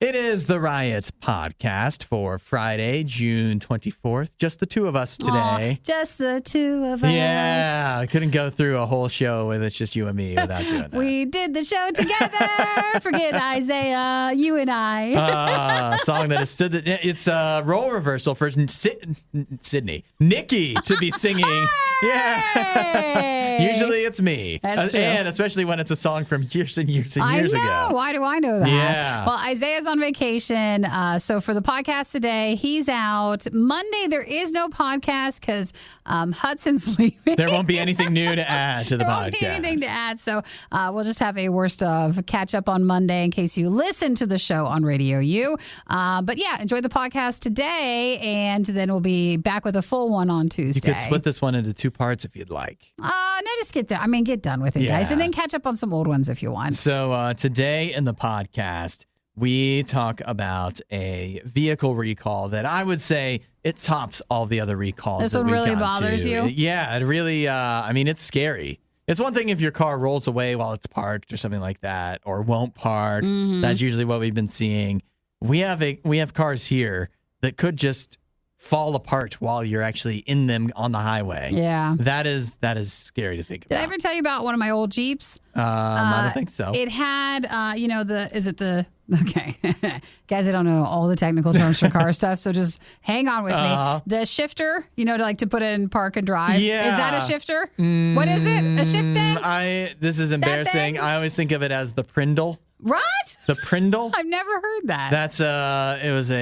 It is the RIOT podcast for Friday, June 24th. Just the two of us today. Aw, just the two of us. Yeah, I couldn't go through a whole show with it's just you and me without doing that. We did the show together. Forget Isaiah, you and I. Song that is stood. It's a role reversal for Sydney, Nikki to be singing. Yeah, usually it's me. That's true. And especially when it's a song from years and years and years ago. Why do I know that? Yeah. Well, Isaiah's on vacation. So for the podcast today, he's out. Monday, there is no podcast because Hudson's leaving. There won't be anything new to add to the podcast. There won't be anything to add. So we'll just have a worst of catch up on Monday in case you listen to the show on RadioU. But yeah, enjoy the podcast today. And then we'll be back with a full one on Tuesday. You could split this one into two parts if you'd like. No, just get there. Get done with it, guys. And then catch up on some old ones if you want. So today in the podcast, we talk about a vehicle recall that I would say it tops all the other recalls. This one really bothers you? Yeah, it really, it's scary. It's one thing if your car rolls away while it's parked or something like that, or won't park. Mm-hmm. That's usually what we've been seeing. We have cars here that could just fall apart while you're actually in them on the highway. Yeah. That is scary to think about. Did I ever tell you about one of my old Jeeps? I don't think so. It had, okay. Guys, I don't know all the technical terms for car stuff, so just hang on with me. The shifter, to put it in park and drive. Yeah. Is that a shifter? What is it? A shift thing? This is embarrassing. I always think of it as the Prindle. What? The Prindle? I've never heard that. That's, it was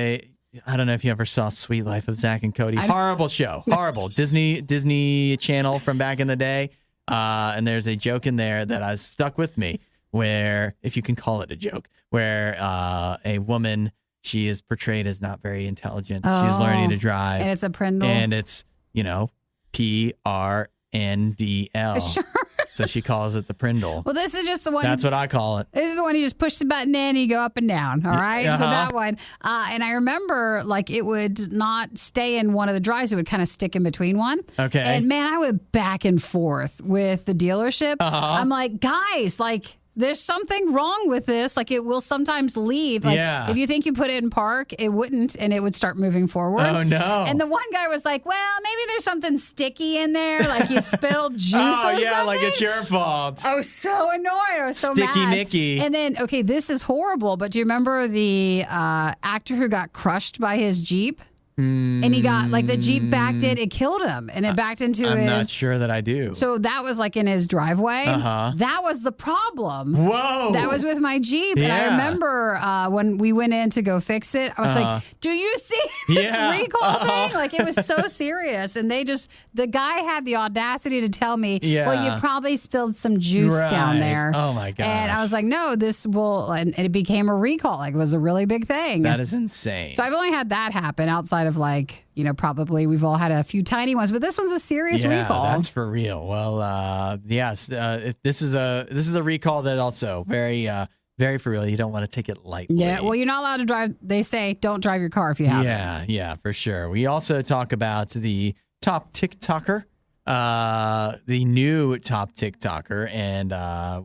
I don't know if you ever saw Sweet Life of Zach and Cody. Horrible show. Horrible. Disney Channel from back in the day. And there's a joke in there that has stuck with me where, if you can call it a joke, where a woman, she is portrayed as not very intelligent. She's learning to drive. And it's a Prindle. And it's, PRNDL. Sure. So she calls it the Prindle. Well, this is just the one. That's what I call it. This is the one you just push the button in and you go up and down. All right. So that one. And I remember it would not stay in one of the drives. It would kind of stick in between one. Okay. And man, I went back and forth with the dealership. I'm like, guys, there's something wrong with this. It will sometimes leave. If you think you put it in park, it wouldn't, and it would start moving forward. Oh, no. And the one guy was like, well, maybe there's something sticky in there, you spilled juice or something. It's your fault. I was so annoyed. I was so mad. Sticky Nicky. And then, okay, this is horrible, but do you remember the actor who got crushed by his Jeep? And he got, the Jeep backed it killed him, and it backed into I'm not sure that I do. So that was in his driveway. That was the problem. Whoa. That was with my Jeep. And I remember when we went in to go fix it, I was like, do you see this recall thing? It was so serious. And the guy had the audacity to tell me, well, you probably spilled some juice down there. Oh, my God. And I was like, no, this will, and it became a recall. It was a really big thing. That is insane. So I've only had that happen outside of probably we've all had a few tiny ones, but this one's a serious recall. That's for real. Well, yes, this is a recall that also very for real. You don't want to take it lightly. Yeah, well, you're not allowed to drive. They say don't drive your car if you have it. Yeah, for sure. We also talk about the top TikToker. The new top TikToker, and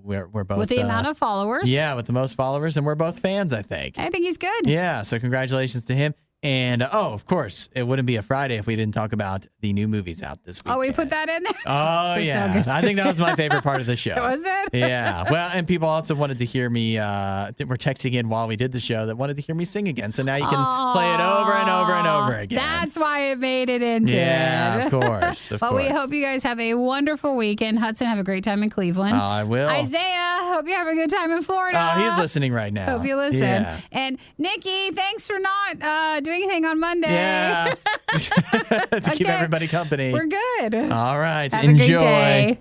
we're both with the amount of followers. Yeah, with the most followers, and we're both fans. I think he's good. Yeah, so congratulations to him. And, of course, it wouldn't be a Friday if we didn't talk about the new movies out this week. Oh, we put that in there? Oh, yeah. I think that was my favorite part of the show. Was it? Yeah. Well, and people also wanted to hear me, were texting in while we did the show that wanted to hear me sing again. So now you can play it over and over and over again. That's why it made it into it. Of course. Well, we hope you guys have a wonderful weekend. Hudson, have a great time in Cleveland. I will. Isaiah, hope you have a good time in Florida. Oh, he's listening right now. Hope you listen. Yeah. And Nikki, thanks for not doing anything on Monday. Yeah. To keep everybody company. We're good. All right. Have Enjoy. A great day.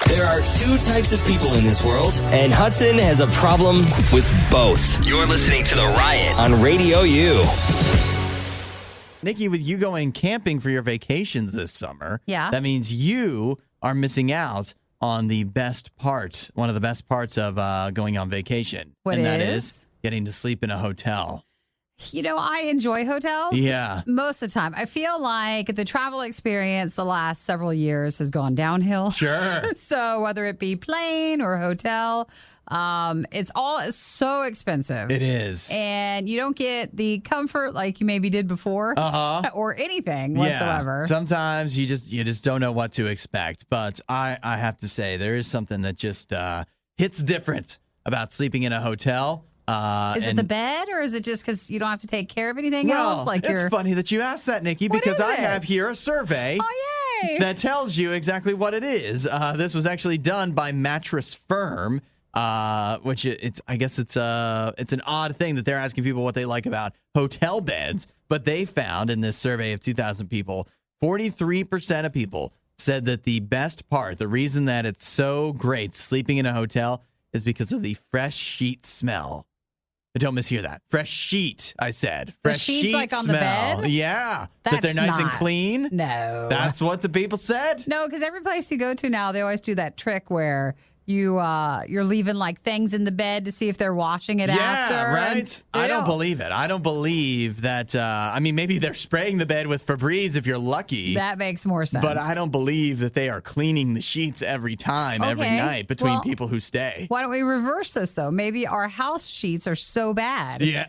There are two types of people in this world, and Hudson has a problem with both. You're listening to The Riot on RadioU. Nikki, with you going camping for your vacations this summer, that means you are missing out on the best part, one of the best parts of going on vacation. That is getting to sleep in a hotel. I enjoy hotels. Yeah. Most of the time. I feel like the travel experience the last several years has gone downhill. Sure. So whether it be plane or hotel, It's all so expensive. It is. And you don't get the comfort like you maybe did before or anything whatsoever. Yeah. Sometimes you just don't know what to expect. But I have to say, there is something that just hits different about sleeping in a hotel. Is it the bed, or is it just because you don't have to take care of anything else? Like it's funny that you asked that, Nikki, because I have here a survey that tells you exactly what it is. This was actually done by Mattress Firm, which I guess it's an odd thing that they're asking people what they like about hotel beds. But they found in this survey of 2,000 people, 43% of people said that the best part, the reason that it's so great sleeping in a hotel, is because of the fresh sheet smell. Don't mishear that. Fresh sheet, I said. Fresh sheets sheet like on smell. the bed? Yeah. That they're nice and clean? No. That's what the people said? No, because every place you go to now, they always do that trick where you're leaving like things in the bed to see if they're washing it after. Yeah, right? I don't believe it. I don't believe that. Maybe they're spraying the bed with Febreze if you're lucky. That makes more sense. But I don't believe that they are cleaning the sheets every time, every night between people who stay. Why don't we reverse this, though? Maybe our house sheets are so bad. Yeah.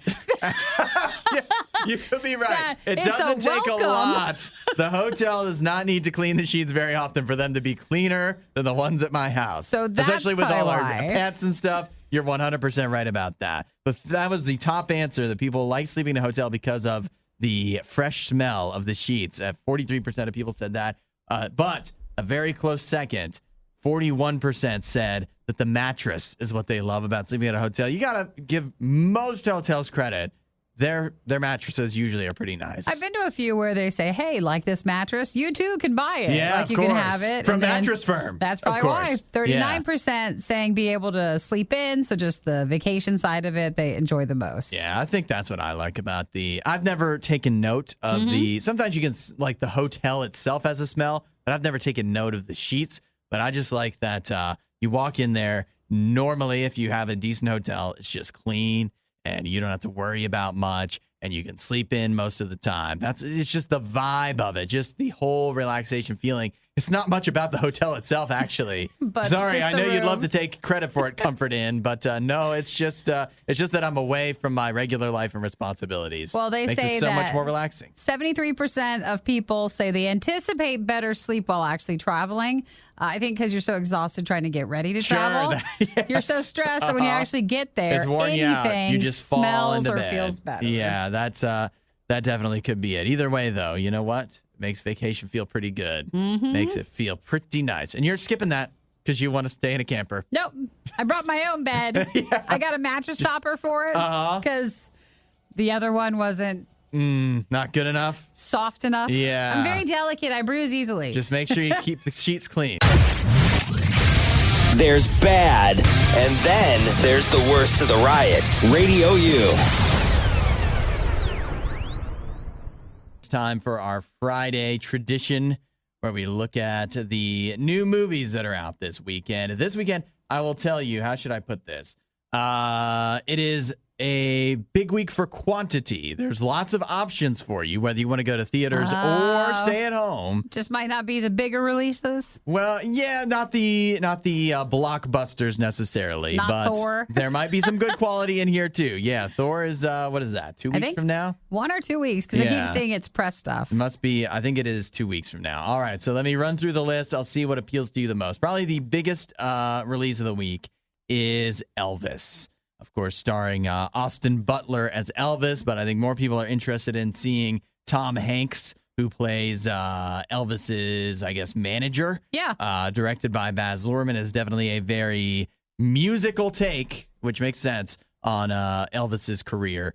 Yes, you could be right. It doesn't take a lot. The hotel does not need to clean the sheets very often for them to be cleaner than the ones at my house. So that's especially with all our why. pets and stuff. You're 100% right about that. But that was the top answer, that people like sleeping in a hotel because of the fresh smell of the sheets. 43% of people said that. But a very close second, 41% said that the mattress is what they love about sleeping at a hotel. You got to give most hotels credit. Their mattresses usually are pretty nice. I've been to a few where they say, hey, like this mattress, you too can buy it. Yeah, like you can have it. From Mattress Firm. That's probably why. 39% saying be able to sleep in. So just the vacation side of it, they enjoy the most. Yeah, I think that's what I like about I've never taken note of sometimes you can, like the hotel itself has a smell, but I've never taken note of the sheets. But I just like that you walk in there. Normally, if you have a decent hotel, it's just clean. And you don't have to worry about much, and you can sleep in most of the time. It's just the vibe of it, just the whole relaxation feeling. It's not much about the hotel itself, actually. Sorry, I know you'd love to take credit for it, Comfort Inn, but no, it's just that I'm away from my regular life and responsibilities. Well, they Makes say it so that much more relaxing. 73% of people say they anticipate better sleep while actually traveling. I think because you're so exhausted trying to get ready to travel. Yes. You're so stressed that when you actually get there, it's worn you out. You just fall smells into or bed. feels better. Yeah, that definitely could be it. Either way, though, you know what? Makes vacation feel pretty good. Makes it feel pretty nice. And you're skipping that because you want to stay in a camper. Nope. I brought my own bed. Yeah. I got a mattress topper for it because the other one wasn't not good enough. Soft enough. Yeah. I'm very delicate. I bruise easily. Just make sure you keep the sheets clean. There's bad, and then there's the worst of the riots. Radio U. It's time for our Friday tradition where we look at the new movies that are out this weekend. This weekend, I will tell you, how should I put this? It is a big week for quantity. There's lots of options for you, whether you want to go to theaters or stay at home. Just might not be the bigger releases. Well, yeah, not the blockbusters necessarily, Not but Thor. There might be some good quality in here too. Yeah, Thor is what is that? 2 weeks from now? 1 or 2 weeks because I keep seeing it's press stuff. It must be. I think it is 2 weeks from now. All right, so let me run through the list. I'll see what appeals to you the most. Probably the biggest release of the week is Elvis. Of course, starring Austin Butler as Elvis, but I think more people are interested in seeing Tom Hanks, who plays Elvis's, I guess, manager. Yeah. Directed by Baz Luhrmann, is definitely a very musical take, which makes sense, on Elvis's career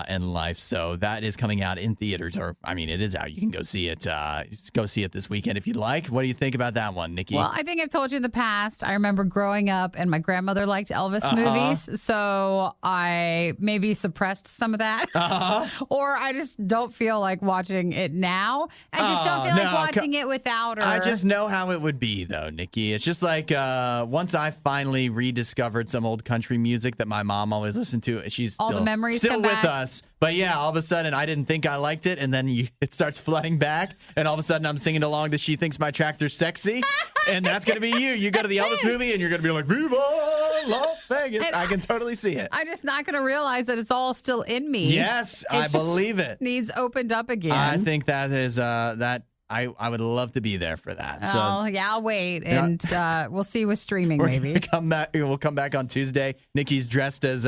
and life. So that is coming out in theaters, or I mean, it is out. You can go see it. Go see it this weekend if you'd like. What do you think about that one, Nikki? Well, I think I've told you in the past. I remember growing up, and my grandmother liked Elvis movies, so I maybe suppressed some of that, or I just don't feel like watching it now. I just don't feel like watching it without her. I just know how it would be, though, Nikki. It's just like once I finally rediscovered some old country music that my mom always listened to. She's all the memories still come with back. us. But yeah, all of a sudden I didn't think I liked it, and then it starts flooding back, and all of a sudden I'm singing along to She Thinks My Tractor's Sexy, and that's going to be you. You go to the Elvis movie, and you're going to be like, Viva Las Vegas. I can totally see it. I'm just not going to realize that it's all still in me. Yes, I believe it. Needs opened up again. I think that is that. I would love to be there for that. Oh, yeah, I'll wait, and we'll see with streaming. Maybe we'll come back on Tuesday. Nikki's dressed as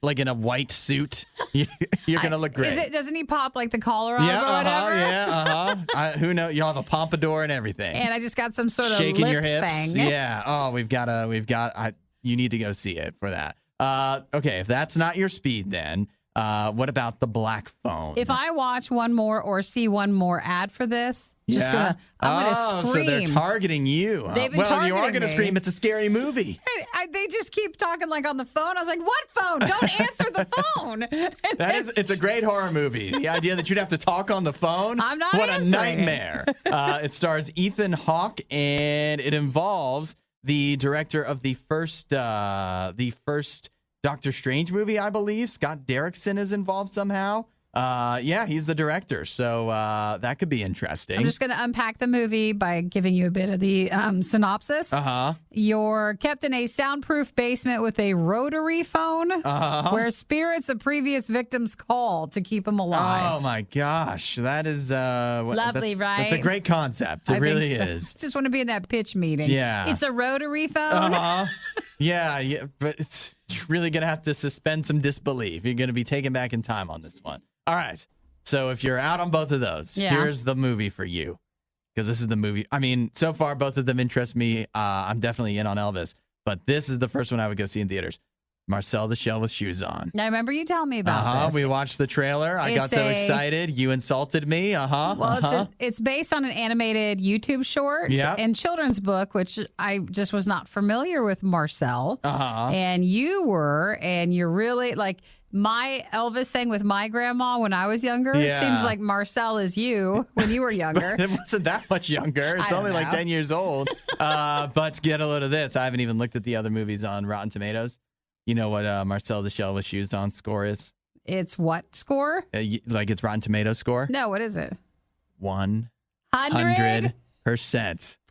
like in a white suit. You're gonna look great. Doesn't he pop like the collar off or whatever? Who knows? You'll have a pompadour and everything. And I just got some sort of shaking lip your hips. thing. Yeah. Oh, we've got. You need to go see it for that. Okay, if that's not your speed, then. What about the black phone? If I watch one more or see one more ad for this, I'm gonna scream. So they're targeting you. They've been targeting you are gonna me. scream. It's a scary movie. They just keep talking like on the phone. I was like, "What phone? Don't answer the phone." It's a great horror movie. The idea that you'd have to talk on the phone. I'm not What answering. a nightmare. It stars Ethan Hawke, and it involves the director of the first Doctor Strange movie, I believe. Scott Derrickson is involved somehow. He's the director, so that could be interesting. I'm just going to unpack the movie by giving you a bit of the synopsis. You're kept in a soundproof basement with a rotary phone where spirits of previous victims call to keep them alive. Oh, my gosh. That is lovely, right? That's a great concept. It really is. Just want to be in that pitch meeting. Yeah. It's a rotary phone. Yeah, but you're really going to have to suspend some disbelief. You're going to be taken back in time on this one. All right. So if you're out on both of those, here's the movie for you. Because this is the movie. I mean, so far, both of them interest me. I'm definitely in on Elvis. But this is the first one I would go see in theaters. Marcel the Shell with Shoes on. I remember you telling me about this. We watched the trailer. I got so excited. You insulted me. Well, it's based on an animated YouTube short and children's book, which I just was not familiar with Marcel. And you're really like my Elvis sang with my grandma when I was younger. Yeah. Seems like Marcel is you when you were younger. It wasn't that much younger. It's only like 10 years old. But get a load of this. I haven't even looked at the other movies on Rotten Tomatoes. You know what Marcel the Shell with Shoes on score is? It's what score? Like it's Rotten Tomatoes score? No, what is it? 100%.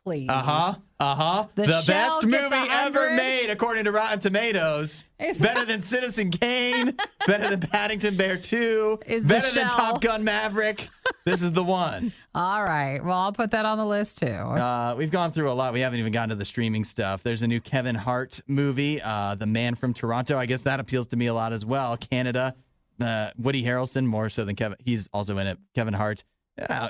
Please. The best movie ever made, according to Rotten Tomatoes. Better than Citizen Kane. Better than Paddington Bear 2. Better than Top Gun Maverick. This is the one. All right. Well, I'll put that on the list, too. We've gone through a lot. We haven't even gotten to the streaming stuff. There's a new Kevin Hart movie, The Man from Toronto. I guess that appeals to me a lot as well. Canada. Woody Harrelson, more so than Kevin. He's also in it. Kevin Hart.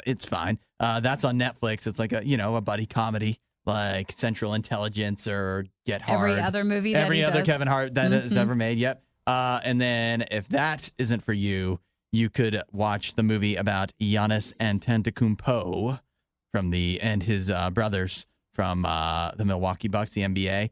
It's fine. That's on Netflix. It's like a buddy comedy, like Central Intelligence or Get Hard. Every other movie that Every he other does. Kevin Hart that is ever made. Yep. And then if that isn't for you, you could watch the movie about Giannis Antetokounmpo and his brothers from the Milwaukee Bucks, the NBA.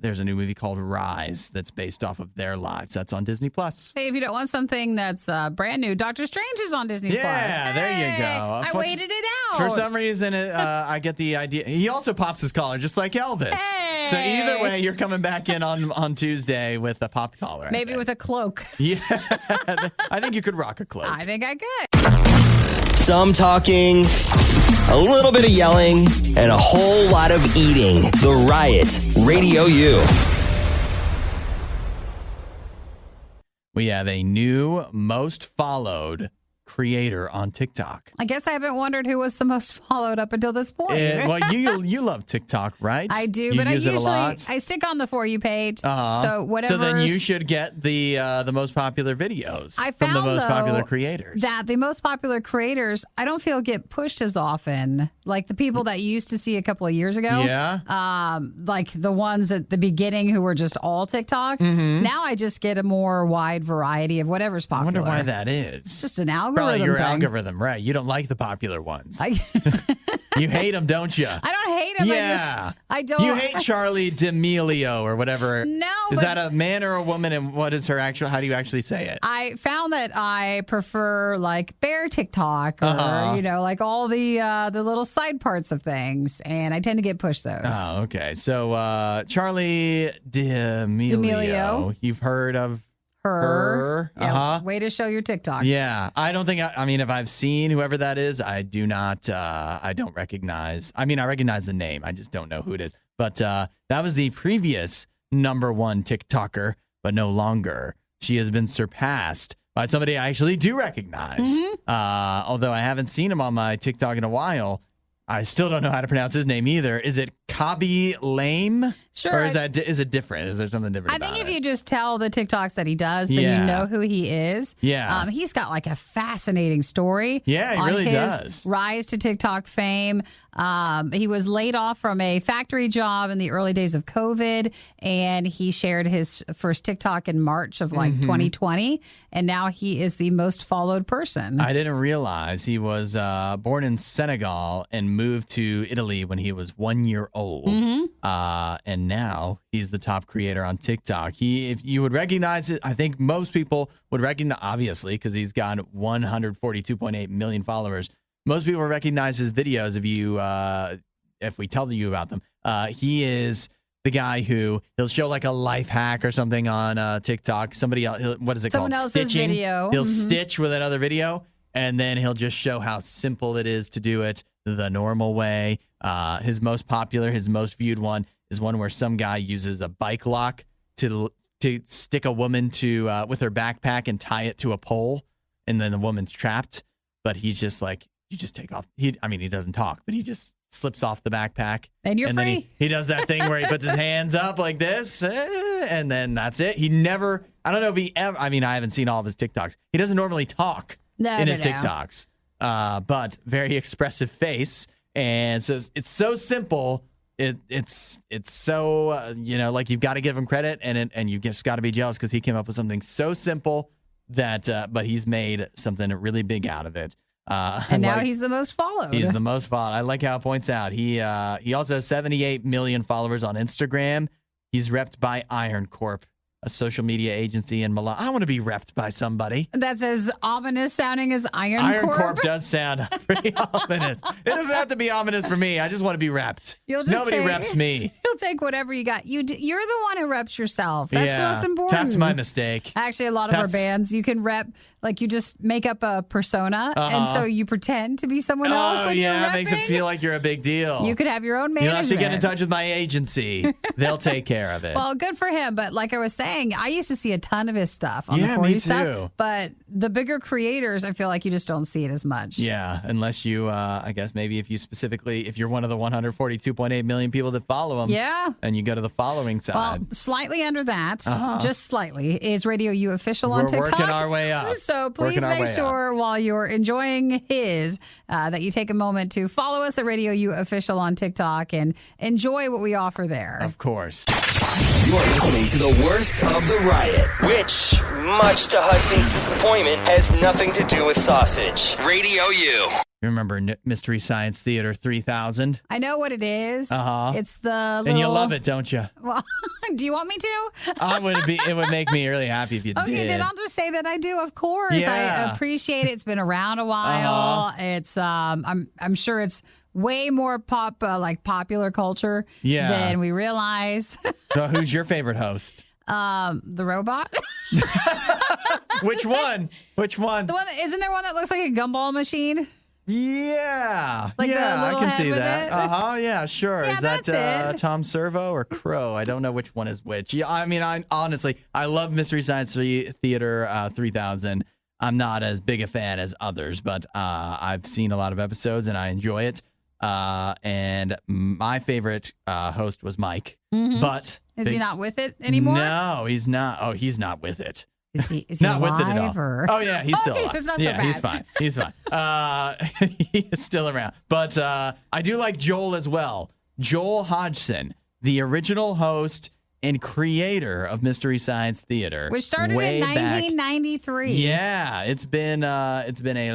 There's a new movie called Rise that's based off of their lives. That's on Disney Plus. Hey, if you don't want something that's brand new, Doctor Strange is on Disney Plus. Yeah, there you go. I waited it out. For some reason, I get the idea. He also pops his collar just like Elvis. Hey. So either way, you're coming back in on Tuesday with a popped collar. Maybe with a cloak. Yeah, I think you could rock a cloak. I think I could. Some talking, a little bit of yelling, and a whole lot of eating. The Riot, Radio U. We have a new most followed creator on TikTok. I guess I haven't wondered who was the most followed up until this point. Well, you love TikTok, right? I do, you but use I it a lot. I stick on the For You page. So whatever. So then you should get the most popular videos from the most popular creators. That the most popular creators, I don't feel get pushed as often, like the people that you used to see a couple of years ago. Yeah. Like the ones at the beginning who were just all TikTok. Mm-hmm. Now I just get a more wide variety of whatever's popular. I wonder why that is. It's just an algorithm. Probably your thing. algorithm, right? You don't like the popular ones. You hate them, don't you? I don't hate them. Yeah. I don't. You hate Charlie D'Amelio or whatever. No. Is that a man or a woman? And what is her actual? How do you actually say it? I found that I prefer like bear TikTok or like all the little side parts of things, and I tend to get pushed those. Oh, okay. So Charlie D'Amelio. You've heard of her? Yeah, way to show your TikTok. Yeah. I don't think, I mean, if I've seen whoever that is, I do not, I don't recognize. I mean, I recognize the name. I just don't know who it is. But that was the previous #1 TikToker, but no longer. She has been surpassed by somebody I actually do recognize. Although I haven't seen him on my TikTok in a while. I still don't know how to pronounce his name either. Is it Kabi Lame? Sure. Or is it different? Is there something different about it? I think if you just tell the TikToks that he does, then you know who he is. Yeah. He's got like a fascinating story. Yeah, he really does. Rise to TikTok fame. He was laid off from a factory job in the early days of COVID, and he shared his first TikTok in March of 2020, and now he is the most followed person. I didn't realize he was born in Senegal and moved to Italy when he was 1 year old. And now he's the top creator on TikTok. If you would recognize it, I think most people would recognize, obviously, because he's got 142.8 million followers. Most people recognize his videos if we tell you about them. He is the guy who he'll show like a life hack or something on TikTok. Somebody else, what is it Someone called? else's Stitching. video. He'll stitch with another video, and then he'll just show how simple it is to do it the normal way. His most popular, his most viewed one is one where some guy uses a bike lock to stick a woman to with her backpack and tie it to a pole, and then the woman's trapped. But he's just like, you just take off. He doesn't talk, but he just slips off the backpack. And you're free. Then he does that thing where he puts his hands up like this, and then that's it. He never, I don't know if he ever, I haven't seen all of his TikToks. He doesn't normally talk in his TikToks, but very expressive face. And so it's so simple. It's so, like you've got to give him credit, and you just got to be jealous because he came up with something so simple that, but he's made something really big out of it. And now he's the most followed. He's the most followed. I like how it points out. He also has 78 million followers on Instagram. He's repped by Iron Corp, a social media agency in Milan. I want to be repped by somebody. That's as ominous sounding as Iron Corp. Iron Corp does sound pretty ominous. It doesn't have to be ominous for me. I just want to be repped. Nobody reps me. You'll take whatever you got. You're the one who reps yourself. That's the most important. That's my mistake. Actually, a lot of our bands, you can rep, like you just make up a persona, and so you pretend to be someone else when you're repping. It makes it feel like you're a big deal. You could have your own management. You'll have to get in touch with my agency. They'll take care of it. Well, good for him. But like I was saying, I used to see a ton of his stuff on the For me You stuff. too. But the bigger creators, I feel like you just don't see it as much. Yeah, unless you, I guess maybe if you're one of the 142.8 million people that follow him. Yeah. And you go to the following side. Well, slightly under that, just slightly, is RadioU Official on TikTok. We're working our way up. So please make sure while you're enjoying that you take a moment to follow us at RadioU Official on TikTok and enjoy what we offer there. Of course. You're listening to the worst of the riot, which, much to Hudson's disappointment, has nothing to do with sausage. Radio U. You remember Mystery Science Theater 3000? I know what it is. It's the little... And you love it, don't you? Well, do you want me to? It would make me really happy if you did. Okay, then I'll just say that I do, of course. Yeah. I appreciate it. It's been around a while. It's I'm sure it's way more popular culture than we realize. So who's your favorite host? The robot. Which one? The one isn't there one that looks like a gumball machine? Yeah. Like the I little can head see with that. it? Yeah, sure. Yeah, Is that that's it. Tom Servo or Crow? I don't know which one is which. Yeah, I honestly, I love Mystery Science Theater 3000. I'm not as big a fan as others, but I've seen a lot of episodes and I enjoy it. And my favorite host was Mike. But is he not with it anymore? No, he's not. Oh, he's not with it. Is he not alive with it at all. Or? Oh yeah, he's still alive. So it's not so bad. He's fine. He's fine. He is still around. But I do like Joel as well. Joel Hodgson, the original host and creator of Mystery Science Theater, which started in 1993. Yeah, it's been a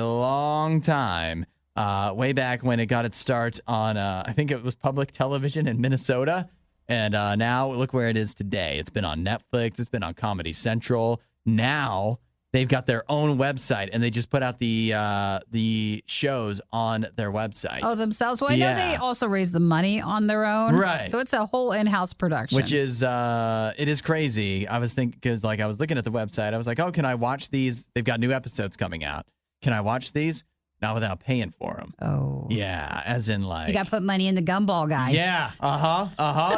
long time. Way back when it got its start on, I think it was public television in Minnesota. And now look where it is today. It's been on Netflix. It's been on Comedy Central. Now they've got their own website, and they just put out the shows on their website. Oh, themselves? Well, I know they also raise the money on their own. Right. So it's a whole in-house production. Which is, it is crazy. I was thinking, because I was looking at the website. I was like, oh, can I watch these? They've got new episodes coming out. Can I watch these? not without paying for them. Oh. Yeah, as in like... You got to put money in the gumball guy. Yeah,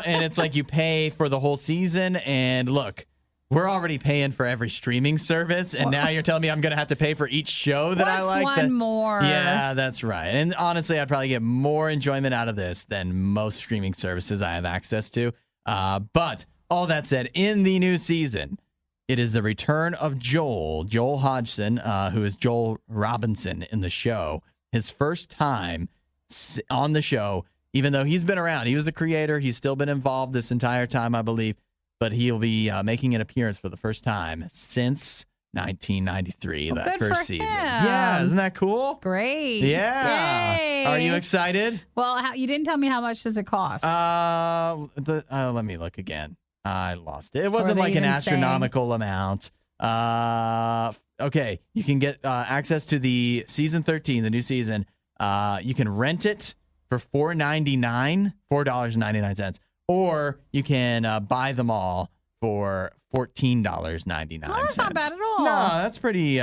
and it's like you pay for the whole season, and look, we're already paying for every streaming service, and now you're telling me I'm going to have to pay for each show that I like? What's one more? Yeah, that's right. And honestly, I'd probably get more enjoyment out of this than most streaming services I have access to. But all that said, in the new season, it is the return of Joel Hodgson, who is Joel Robinson in the show. His first time on the show, even though he's been around. He was a creator. He's still been involved this entire time, I believe. But he'll be making an appearance for the first time since 1993, that first season. Yeah, isn't that cool? Great. Yeah. Yay. Are you excited? Well, you didn't tell me how much does it cost. Let me look again. I lost it. It wasn't like an astronomical amount. Okay, you can get access to the season 13, the new season. You can rent it for $4.99, or you can buy them all for $14.99. Oh, that's not bad at all. No, that's pretty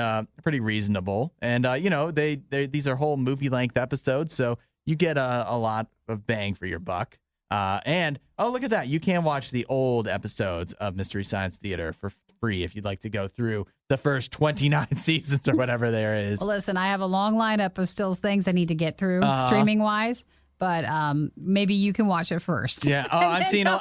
reasonable. And these are whole movie length episodes, so you get a lot of bang for your buck. And look at that, you can watch the old episodes of Mystery Science Theater for free if you'd like to go through the first 29 seasons or whatever there is. Well, listen, I have a long lineup of still things I need to get through streaming wise. But maybe you can watch it first. Yeah. Oh, I've seen a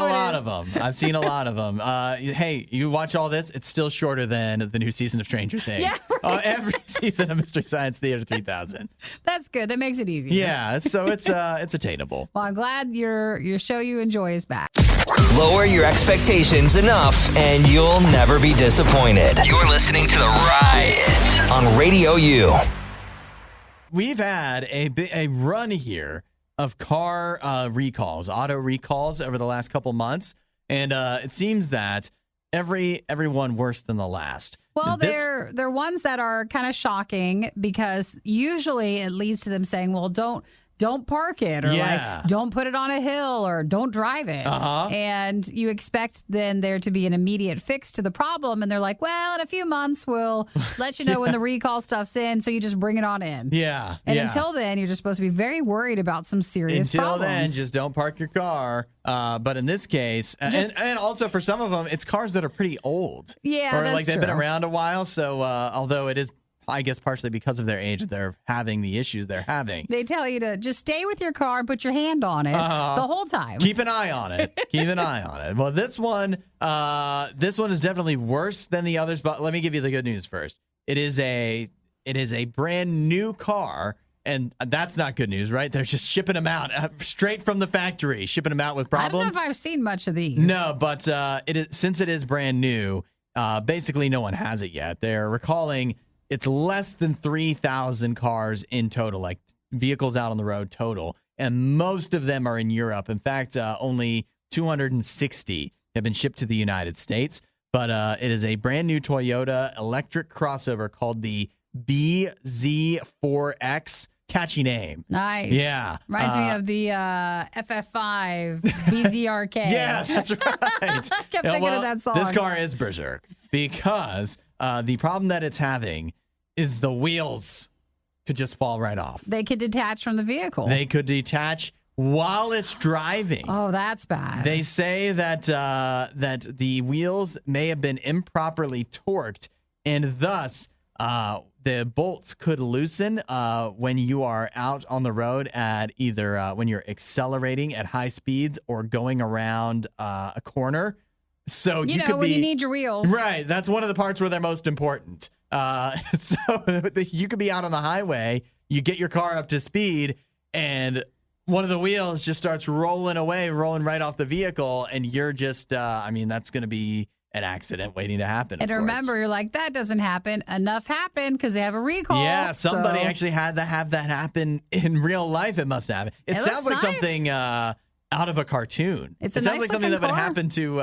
lot of them. I've seen a lot of them. Hey, you watch all this? It's still shorter than the new season of Stranger Things. Yeah, right. Every season of Mystery Science Theater 3000. That's good. That makes it easier. Yeah. So it's attainable. Well, I'm glad your show you enjoy is back. Lower your expectations enough, and you'll never be disappointed. You're listening to the Riot on Radio U. We've had a run here of car recalls, auto recalls over the last couple months, and it seems that everyone worse than the last. Well, they're ones that are kind of shocking because usually it leads to them saying, "Well, don't park it," or like, "Don't put it on a hill," or "Don't drive it." And you expect then there to be an immediate fix to the problem. And they're like, "Well, in a few months, we'll let you know when the recall stuff's in. So you just bring it on in." Yeah. And until then, you're just supposed to be very worried about some serious problems. Until then, just don't park your car. But in this case, and also for some of them, it's cars that are pretty old. Yeah, or that's like they've true. been around a while. So although it is, I guess, partially because of their age, they're having the issues they're having. They tell you to just stay with your car and put your hand on it the whole time. Keep an eye on it. Keep an eye on it. Well, this one is definitely worse than the others. But let me give you the good news first. It is a brand new car, and that's not good news, right? They're just shipping them out straight from the factory, shipping them out with problems. I don't know if I've seen much of these. No, but since it is brand new, basically no one has it yet. They're recalling. It's less than 3,000 cars in total, like vehicles out on the road total. And most of them are in Europe. In fact, only 260 have been shipped to the United States. But it is a brand new Toyota electric crossover called the BZ4X. Catchy name. Nice. Yeah. Reminds me of the FF5 BZRK. Yeah, that's right. I kept thinking of that song. This car is berserk because the problem that it's having is the wheels could just fall right off. They could detach from the vehicle. They could detach while it's driving. Oh, that's bad. They say that the wheels may have been improperly torqued, and thus the bolts could loosen when you are out on the road at either when you're accelerating at high speeds or going around a corner. So you know, when you need your wheels. Right. That's one of the parts where they're most important. So you could be out on the highway, you get your car up to speed, and one of the wheels just starts rolling right off the vehicle, and you're just, that's going to be an accident waiting to happen. And remember, you're like, that doesn't happen. Enough happened because they have a recall. Yeah, somebody actually had to have that happen in real life. It must happen. It sounds like something out of a cartoon. It sounds like something that would happen to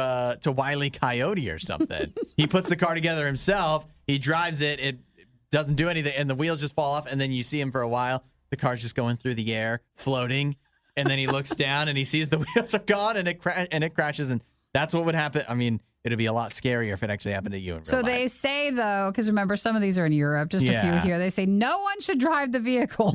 Wile E. Coyote or something. He puts the car together himself. He drives it. It doesn't do anything, and the wheels just fall off. And then you see him for a while. The car's just going through the air, floating, and then he looks down and he sees the wheels are gone, and it crashes. And that's what would happen. I mean, it'd be a lot scarier if it actually happened to you in real So life. they say, though, because remember, some of these are in Europe, just a few here. They say no one should drive the vehicle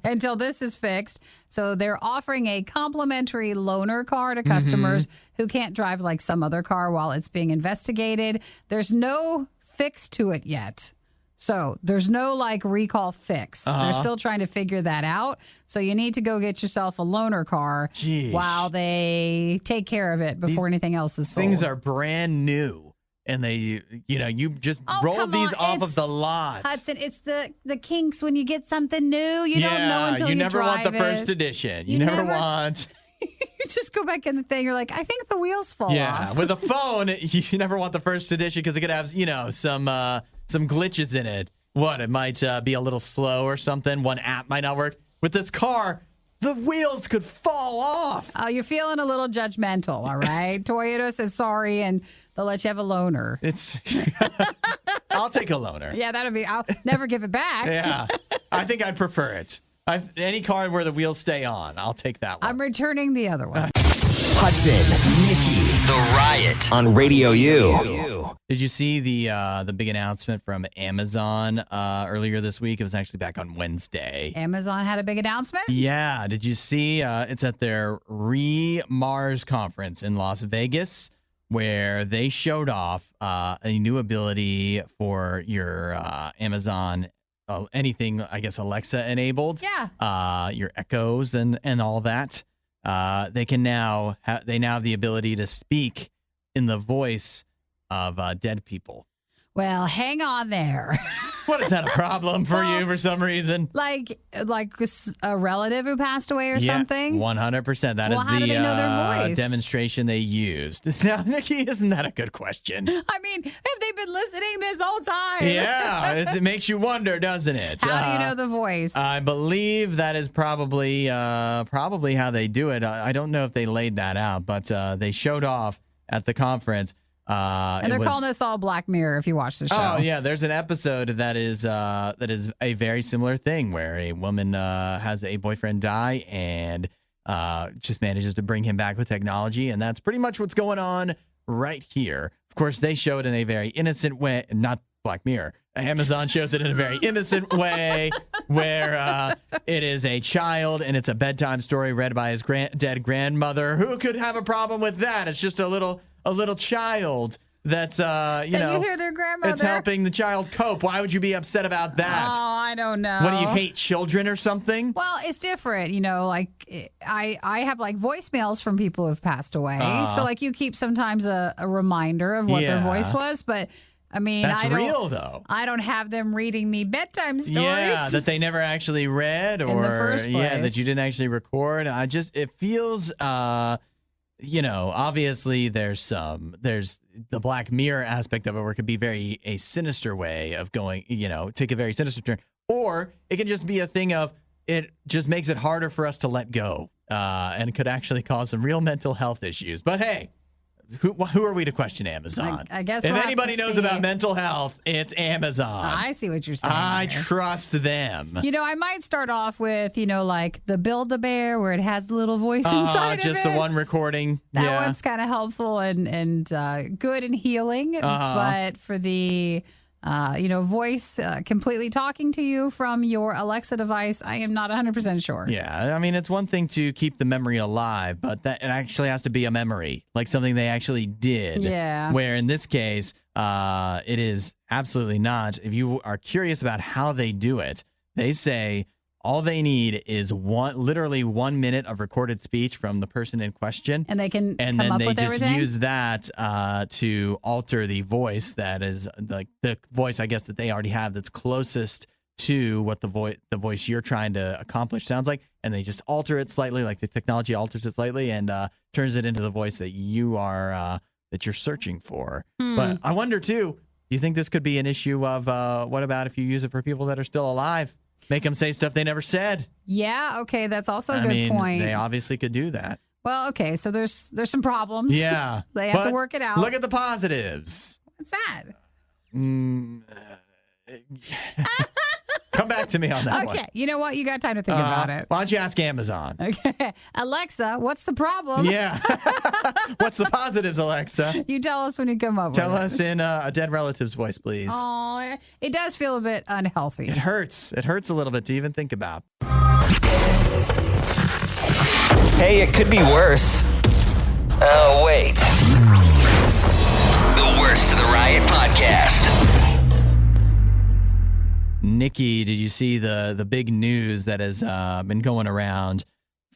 until this is fixed. So they're offering a complimentary loaner car to customers who can't drive like some other car while it's being investigated. There's no fix to it yet. So there's no like recall fix. They're still trying to figure that out. So you need to go get yourself a loaner car while they take care of it before anything else is sold. Things are brand new. And you just roll these off of the lot. Hudson, it's the kinks when you get something new. You don't know until you never drive want the first edition. You never want. You just go back in the thing. You're like, I think the wheels fall off. Yeah, with a phone, you never want the first edition because it could have, some glitches in it. It might be a little slow or something. One app might not work. With this car, the wheels could fall off. Oh, you're feeling a little judgmental, all right? Toyota says sorry, and they'll let you have a loaner. I'll take a loaner. Yeah, I'll never give it back. Yeah, I think I'd prefer it. Any car where the wheels stay on, I'll take that one. I'm returning the other one. Hudson, Nikki, The Riot on Radio U. Did you see the big announcement from Amazon earlier this week? It was actually back on Wednesday. Amazon had a big announcement? Yeah. Did you see? It's at their Mars conference in Las Vegas, where they showed off a new ability for your Amazon anything, I guess, Alexa enabled. Yeah. Your Echoes and all that. They now have the ability to speak in the voice of dead people. Well, hang on there. What, is that a problem for you for some reason? Like a relative who passed away or something? 100%. That is how do they know their voice? Demonstration they used. Now, Nikki, isn't that a good question? I mean, have they been listening this whole time? Yeah, it makes you wonder, doesn't it? How do you know the voice? I believe that is probably how they do it. I don't know if they laid that out, but they showed off at the conference. And they're calling this all Black Mirror if you watch the show. Oh, yeah. There's an episode that is a very similar thing where a woman has a boyfriend die and just manages to bring him back with technology. And that's pretty much what's going on right here. Of course, they show it in a very innocent way. Not Black Mirror. Amazon shows it in a very innocent way where it is a child and it's a bedtime story read by his dead grandmother. Who could have a problem with that? It's just a little child that's, you hear their grandmother. It's helping the child cope. Why would you be upset about that? Oh, I don't know. What, do you hate children or something? Well, it's different. Like I have like voicemails from people who've passed away. So like you keep sometimes a reminder of what their voice was. But I mean, that's real though. I don't have them reading me bedtime stories. Yeah, that they never actually read or in the first place. Yeah, that you didn't actually record. It feels obviously there's the Black Mirror aspect of it where it could be a sinister way of going, take a very sinister turn. Or it can just be a thing of it just makes it harder for us to let go and could actually cause some real mental health issues. But hey, who are we to question Amazon? I guess if anybody knows about mental health, it's Amazon. I see what you're saying. I trust them. I might start off with, like the Build-A-Bear where it has the little voice inside of it. Just the one recording. That one's kind of helpful and good and healing. But for the voice completely talking to you from your Alexa device, I am not 100% sure. Yeah, I mean, it's one thing to keep the memory alive, but it actually has to be a memory, like something they actually did. Yeah. Where in this case, it is absolutely not. If you are curious about how they do it, they say all they need is literally 1 minute of recorded speech from the person in question. And they can and come then up they with just everything? use that to alter the voice that is like the voice, I guess, that they already have that's closest to what the voice you're trying to accomplish sounds like. And they just alter it slightly, like the technology alters it slightly and turns it into the voice that you are that you're searching for. But I wonder too, do you think this could be an issue of what about if you use it for people that are still alive? Make them say stuff they never said. Yeah, okay, that's also a good point. They obviously could do that. Well, okay, so there's some problems. Yeah. They have to work it out. Look at the positives. What's that? Come back to me on that one. Okay, you know what? You got time to think about it. Why don't you ask Amazon? Okay. Alexa, what's the problem? Yeah. What's the positives, Alexa? You tell us when you come up Tell with us in a dead relative's voice, please. Oh, it does feel a bit unhealthy. It hurts. It hurts a little bit to even think about. Hey, it could be worse. Oh, wait. The Worst of the Riot Podcast. Nikki, did you see the big news that has been going around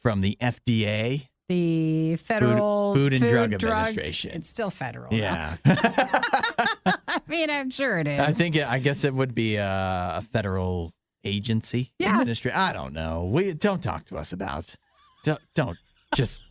from the FDA? The Federal Food and Drug Administration. It's still federal. Yeah. I mean, I'm sure it is. I guess it would be a federal agency. Yeah. I don't know. Don't talk to us about. Don't. Just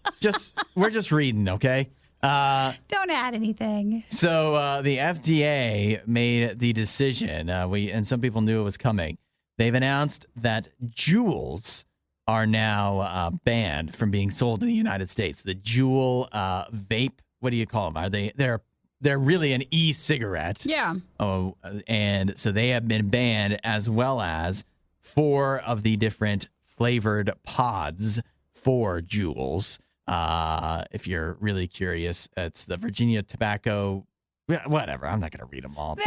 we're just reading, okay? Don't add anything. So the FDA made the decision. And some people knew it was coming. They've announced that Juuls are now banned from being sold in the United States. The Juul vape. What do you call them? They're really an e-cigarette. Yeah. Oh, and so they have been banned, as well as 4 of the different flavored pods for Juuls. If you're really curious, it's the Virginia tobacco. Whatever. I'm not going to read them all.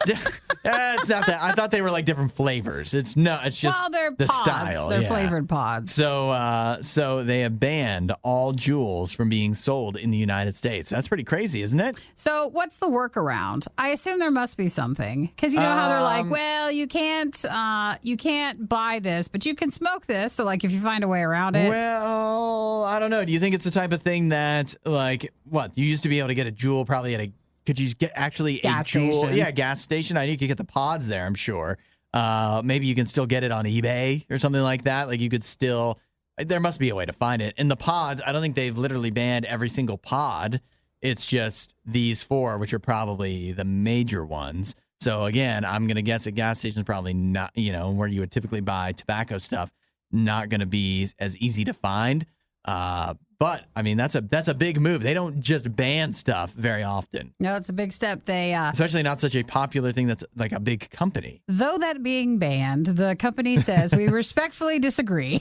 It's not that. I thought they were like different flavors. It's just they're the pods. style. They're yeah. flavored pods. So they have banned all Juuls from being sold in the United States. That's pretty crazy, isn't it? So what's the workaround? I assume there must be something, because you know how they're like, well, you can't buy this, but you can smoke this. So like, if you find a way around it. Well, I don't know. Do you think it's the type of thing that, like, what, you used to be able to get a Juul probably at could you get actually gas a Juul? station. Yeah, gas station. I know you could get the pods there, I'm sure. Maybe you can still get it on eBay or something like that. Like, you could still, there must be a way to find it. And the pods, I don't think they've literally banned every single pod. It's just these 4, which are probably the major ones. So again, I'm going to guess a gas station is probably not, where you would typically buy tobacco stuff, not going to be as easy to find. But I mean, that's a big move. They don't just ban stuff very often. No, it's a big step. They especially not such a popular thing that's like a big company. Though that being banned, the company says we respectfully disagree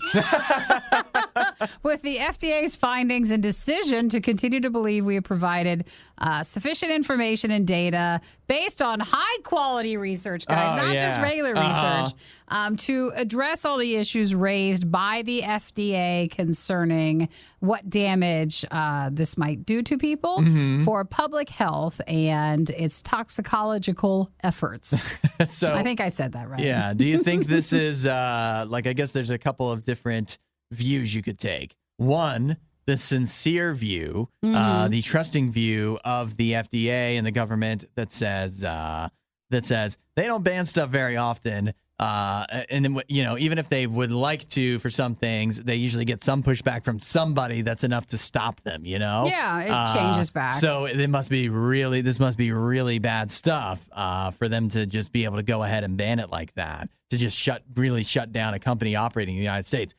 with the FDA's findings and decision to continue to believe we have provided sufficient information and data based on high quality research, guys, not just regular research, to address all the issues raised by the FDA concerning what damage this might do to people for public health and its toxicological efforts. So I think I said that right. Yeah. Do you think this is I guess there's a couple of different views you could take. One, the sincere view, the trusting view of the FDA and the government that says they don't ban stuff very often. And then, even if they would like to for some things, they usually get some pushback from somebody that's enough to stop them, Yeah, it changes back. So this must be really bad stuff for them to just be able to go ahead and ban it like that, to just shut down a company operating in the United States.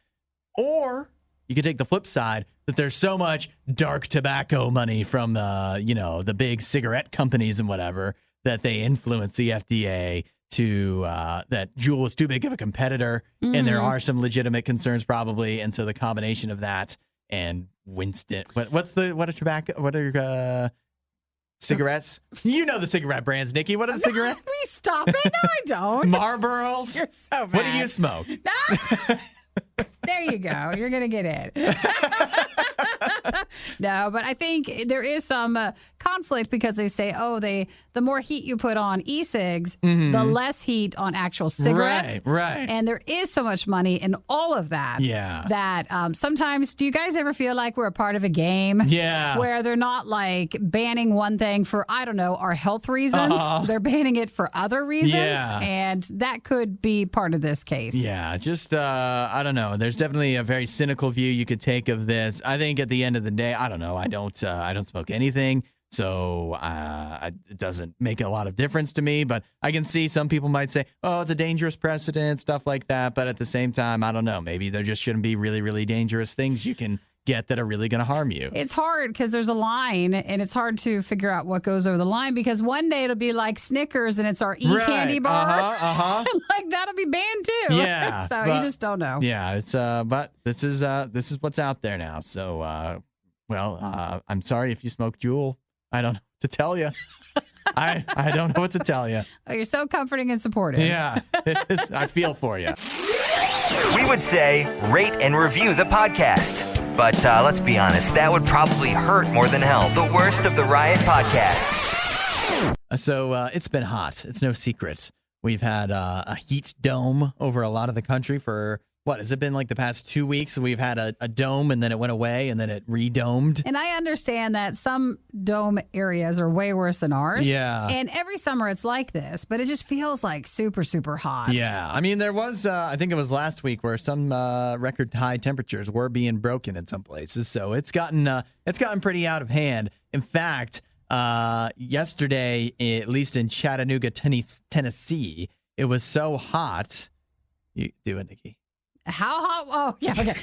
Or you could take the flip side, that there's so much dark tobacco money from the big cigarette companies and whatever, that they influence the FDA to that Juul is too big of a competitor, and there are some legitimate concerns probably, and so the combination of that and Winston, what are cigarettes? You know the cigarette brands, Nikki. What are the cigarettes? We stop it. No, I don't. Marlboros. You're so bad. What do you smoke? There you go. You're going to get it. No, but I think there is some conflict, because they say, the more heat you put on e-cigs, the less heat on actual cigarettes. Right. And there is so much money in all of that. Yeah. That sometimes, do you guys ever feel like we're a part of a game? Yeah. Where they're not like banning one thing for, I don't know, our health reasons. They're banning it for other reasons. Yeah. And that could be part of this case. Yeah. Just, I don't know. There's definitely a very cynical view you could take of this. I think at the end of the day, I don't know. I don't smoke anything. So it doesn't make a lot of difference to me, but I can see some people might say, oh, it's a dangerous precedent, stuff like that. But at the same time, I don't know. Maybe there just shouldn't be really, really dangerous things you can get that are really going to harm you. It's hard because there's a line, and it's hard to figure out what goes over the line because one day it'll be like Snickers and it's our candy bar. Like that'll be banned too. Yeah. So you just don't know. Yeah, it's but this is what's out there now. So I'm sorry if you smoke Juul. I don't know what to tell you. I don't know what to tell you. Oh, you're so comforting and supportive. Yeah, I feel for you. We would say rate and review the podcast. But let's be honest, that would probably hurt more than hell. The worst of the Riot podcast. So it's been hot. It's no secret. We've had a heat dome over a lot of the country for, what, has it been like the past 2 weeks? We've had a dome and then it went away and then it redomed. And I understand that some dome areas are way worse than ours. Yeah. And every summer it's like this, but it just feels like super, super hot. Yeah. I mean, there was, I think it was last week where some record high temperatures were being broken in some places. So it's gotten pretty out of hand. In fact, yesterday, at least in Chattanooga, Tennessee, it was so hot. You do it, Nikki. How hot? Oh, yeah, okay.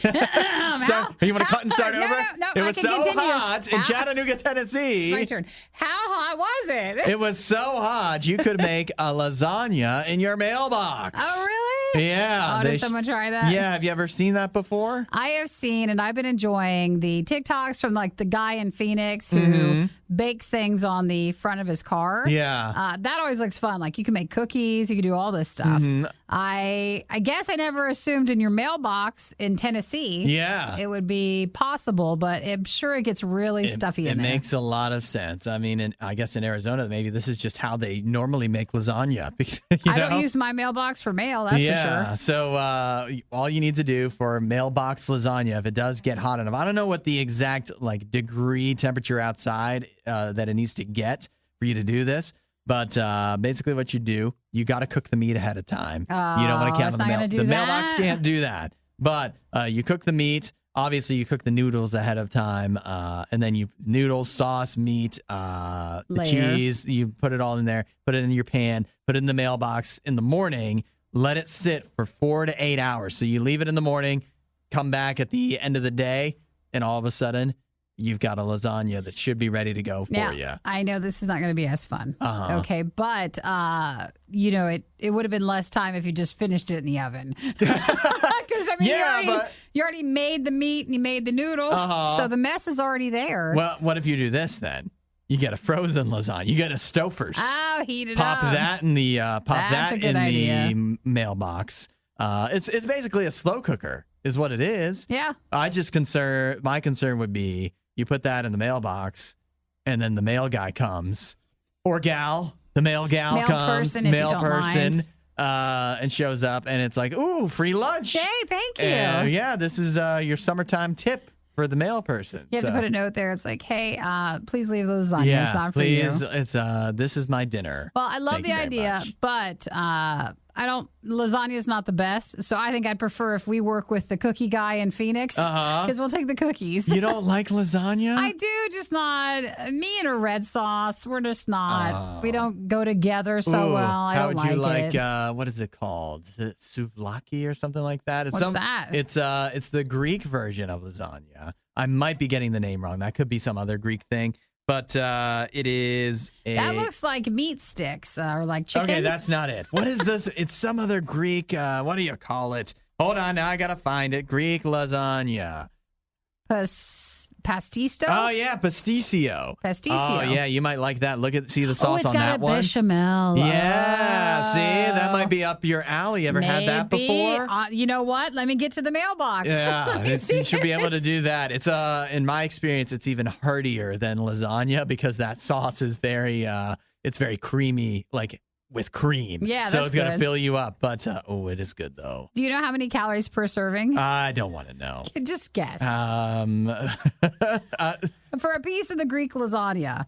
You want to cut and start over? No, it was so hot in Chattanooga, Tennessee. It's my turn. How hot was it? It was so hot you could make a lasagna in your mailbox. Oh, really? Yeah. Oh, did someone try that? Yeah. Have you ever seen that before? I have seen, and I've been enjoying the TikToks from like the guy in Phoenix who bakes things on the front of his car. Yeah. That always looks fun. Like you can make cookies, you can do all this stuff. I guess I never assumed in your mailbox in Tennessee it would be possible, but I'm sure it gets really stuffy in there. It makes a lot of sense. I mean, I guess in Arizona, maybe this is just how they normally make lasagna. I don't use my mailbox for mail, that's for sure. So all you need to do for mailbox lasagna, if it does get hot enough, I don't know what the exact like degree temperature outside that it needs to get for you to do this. But basically what you do, you got to cook the meat ahead of time. You don't want to count on the mail. The mailbox can't do that. But you cook the meat. Obviously, you cook the noodles ahead of time. And then noodles, sauce, meat, the cheese. You put it all in there. Put it in your pan. Put it in the mailbox in the morning. Let it sit for 4 to 8 hours. So you leave it in the morning, come back at the end of the day, and all of a sudden, you've got a lasagna that should be ready to go for you. I know this is not going to be as fun. Okay, but it would have been less time if you just finished it in the oven. Because you already made the meat and you made the noodles, so the mess is already there. Well, what if you do this then? You get a frozen lasagna. You get a Stouffer's. Oh, heat it up. Pop that in the idea. the mailbox. It's basically a slow cooker, is what it is. Yeah. My concern would be you put that in the mailbox, and then the mail guy comes, or gal. The mail gal comes, mail person, and shows up, and it's like, ooh, free lunch. Hey, thank you. This is your summertime tip for the mail person. You have to put a note there. It's like, hey, please leave the lasagna. It's not for you. It's this is my dinner. Well, I love the idea, but lasagna is not the best. So I think I'd prefer if we work with the cookie guy in Phoenix because we'll take the cookies. You don't like lasagna? I do, just not. Me and a red sauce, we're just not. We don't go together so well. I don't like it. How would you like, what is it called? Souvlaki or something like that? What's that? It's the Greek version of lasagna. I might be getting the name wrong. That could be some other Greek thing. But it is that looks like meat sticks or like chicken. Okay, that's not it. What is it's some other Greek, what do you call it? Hold on, now I got to find it. Greek lasagna. Pastisto? Oh, yeah, pasticcio. Oh, yeah, you might like that. See the sauce on that one? It's got a bechamel. Yeah, see, that might be up your alley. Ever had that before? You know what? Let me get to the mailbox. Yeah, you should be able to do that. It's in my experience, it's even heartier than lasagna because that sauce is very creamy, like with cream. Yeah, so that's it's going to good. fill you up. But it is good though. Do you know how many calories per serving? I don't want to know. Just guess. For a piece of the Greek lasagna.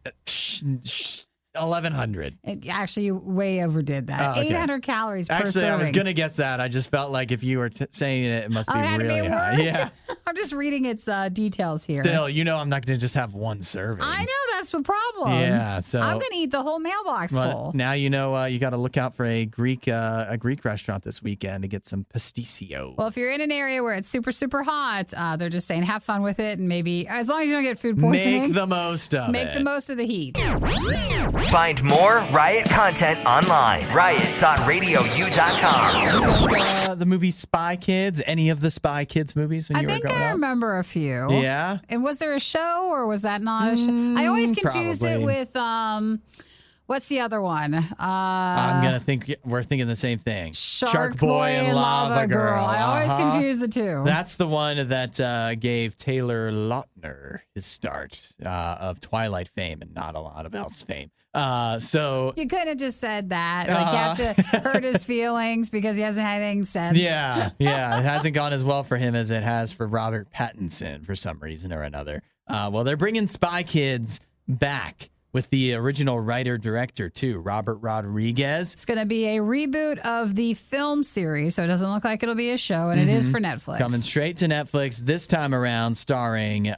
1,100. Actually, you way overdid that. Okay. 800 calories per serving. Actually, I was going to guess that. I just felt like if you were saying it must be really high. Yeah. I'm just reading its details here. Still, I'm not going to just have one serving. I know that's the problem. Yeah, so I'm going to eat the whole mailbox full. Now you know you got to look out for a Greek restaurant this weekend to get some pasticcio. Well, if you're in an area where it's super, super hot, they're just saying have fun with it, and maybe as long as you don't get food poisoning, make the most of it. Make the most of the heat. Find more Riot content online. RIOT.RadioU.com. The movie Spy Kids. Any of the Spy Kids movies when you were growing up? I remember a few. Yeah. And was there a show or was that not a show? I always confused it with what's the other one? I'm gonna think we're thinking the same thing. Shark Boy and Lava Girl. I always confuse the two. That's the one that gave Taylor Lautner his start of Twilight fame and not a lot of else fame. So you could have just said that. Like you have to hurt his feelings because he hasn't had anything since. Yeah. It hasn't gone as well for him as it has for Robert Pattinson for some reason or another. Well, they're bringing Spy Kids back with the original writer-director, too, Robert Rodriguez. It's going to be a reboot of the film series, so it doesn't look like it'll be a show, and it is for Netflix. Coming straight to Netflix, this time around starring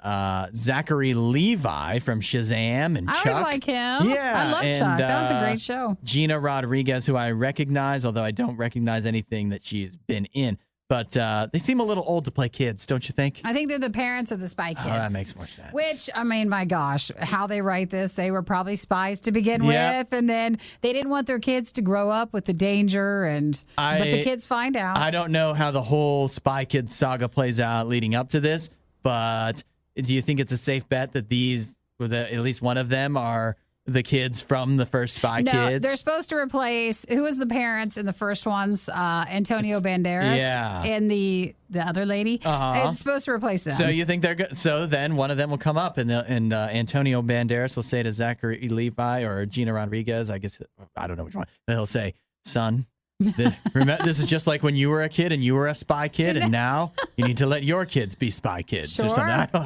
Zachary Levi from Shazam and Chuck. I always like him. Yeah. I love Chuck. That was a great show. Gina Rodriguez, who I recognize, although I don't recognize anything that she's been in. But they seem a little old to play kids, don't you think? I think they're the parents of the spy kids. Oh, that makes more sense. Which, I mean, my gosh, how they write this, they were probably spies to begin with, and then they didn't want their kids to grow up with the danger, but the kids find out. I don't know how the whole Spy Kids saga plays out leading up to this, but do you think it's a safe bet that at least one of them are the kids from the first Spy Kids? No, they're supposed to replace who was the parents in the first ones, Antonio Banderas, and the other lady. It's supposed to replace them. So you think they're good? So then one of them will come up, and Antonio Banderas will say to Zachary Levi or Gina Rodriguez, I guess I don't know which one. They'll say, "Son, this is just like when you were a kid and you were a spy kid, and now you need to let your kids be spy kids or something."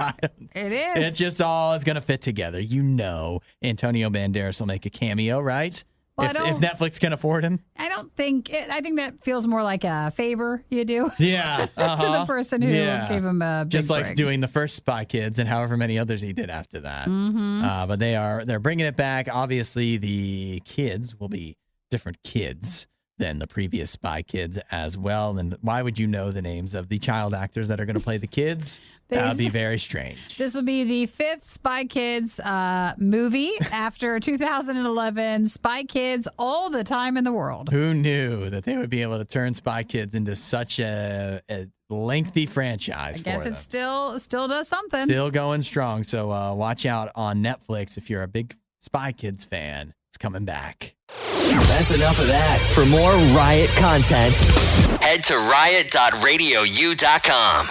It is. It just all is going to fit together. Antonio Banderas will make a cameo, right? Well, if Netflix can afford him. I think that feels more like a favor you do. Yeah. To the person who gave him a big just like break. doing the first Spy Kids and however many others he did after that. But they're bringing it back. Obviously, the kids will be different kids than the previous Spy Kids as well. And why would you know the names of the child actors that are going to play the kids? That would be very strange. This will be the 5th Spy Kids movie after 2011 Spy Kids All the Time in the World. Who knew that they would be able to turn Spy Kids into such a lengthy franchise? I guess it still does something. Still going strong. So watch out on Netflix if you're a big Spy Kids fan. It's coming back. That's enough of that. For more Riot content, head to riot.radiou.com.